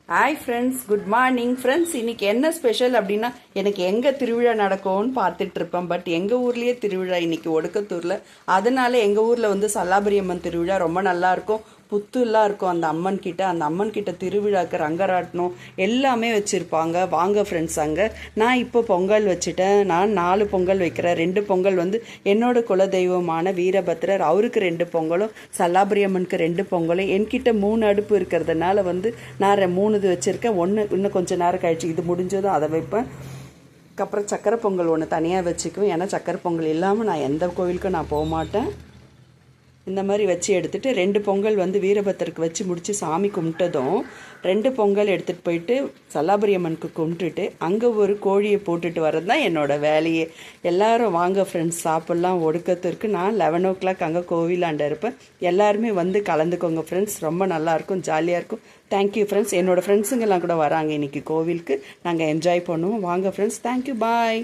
Hi friends, good morning friends. இன்னைக்கு என்ன special அப்படின்னா, எனக்கு எங்கே திருவிழா நடக்கும்னு பார்த்துட்டு இருப்பேன். பட் எங்கள் ஊர்லேயே திருவிழா இன்னைக்கு ஒடுக்கத்தூரில். அதனால எங்கள் ஊரில் வந்து சல்லாபரி அம்மன் திருவிழா ரொம்ப நல்லாயிருக்கும். புத்துலாம் இருக்கும் அந்த அம்மன் கிட்ட திருவிழாக்கு ரங்கராட்டணும் எல்லாமே வச்சுருப்பாங்க. வாங்க ஃப்ரெண்ட்ஸ். அங்கே நான் இப்போ பொங்கல் வச்சுட்டேன். நான் 4 பொங்கல் வைக்கிறேன். 2 பொங்கல் வந்து என்னோட குலதெய்வமான வீரபத்ரர், அவருக்கு 2 பொங்கலும், சல்லாபரி அம்மனுக்கு 2 பொங்கலும். என்கிட்ட 3 அடுப்பு இருக்கிறதுனால வந்து நான் 3 வச்சுருக்கேன். இன்னும் கொஞ்சம் நேரம் கழிச்சு இது முடிஞ்சதும் அதை வைப்பேன். அதுக்கப்புறம் சக்கரை பொங்கல் ஒன்று தனியாக வச்சுக்குவேன். ஏன்னா சக்கரை பொங்கல் இல்லாமல் நான் எந்த கோவிலுக்கும் நான் போக மாட்டேன். இந்த மாதிரி வச்சு எடுத்துகிட்டு 2 பொங்கல் வந்து வீரபத்திரருக்கு வச்சு முடித்து சாமி கும்பிட்டதும் 2 பொங்கல் எடுத்துகிட்டு போயிட்டு சல்லாபரி அம்மனுக்கு கும்பிட்டுட்டு அங்கே ஒரு கோழியை போட்டுட்டு வர்றது தான் என்னோடய வேலையே. எல்லோரும் வாங்க ஃப்ரெண்ட்ஸ், சாப்பிட்லாம். ஒடுக்கத்திற்கு நான் 11 o'clock அங்கே கோவிலாண்ட இருப்பேன். எல்லாருமே வந்து கலந்துக்கோங்க ஃப்ரெண்ட்ஸ். ரொம்ப நல்லாயிருக்கும், ஜாலியாக இருக்கும். Thank you friends. என்னோடய ஃப்ரெண்ட்ஸுங்கெல்லாம் கூட வராங்க இன்றைக்கி கோவிலுக்கு. நாங்கள் என்ஜாய் பண்ணுவோம். வாங்க ஃப்ரெண்ட்ஸ். தேங்க்யூ, பாய்.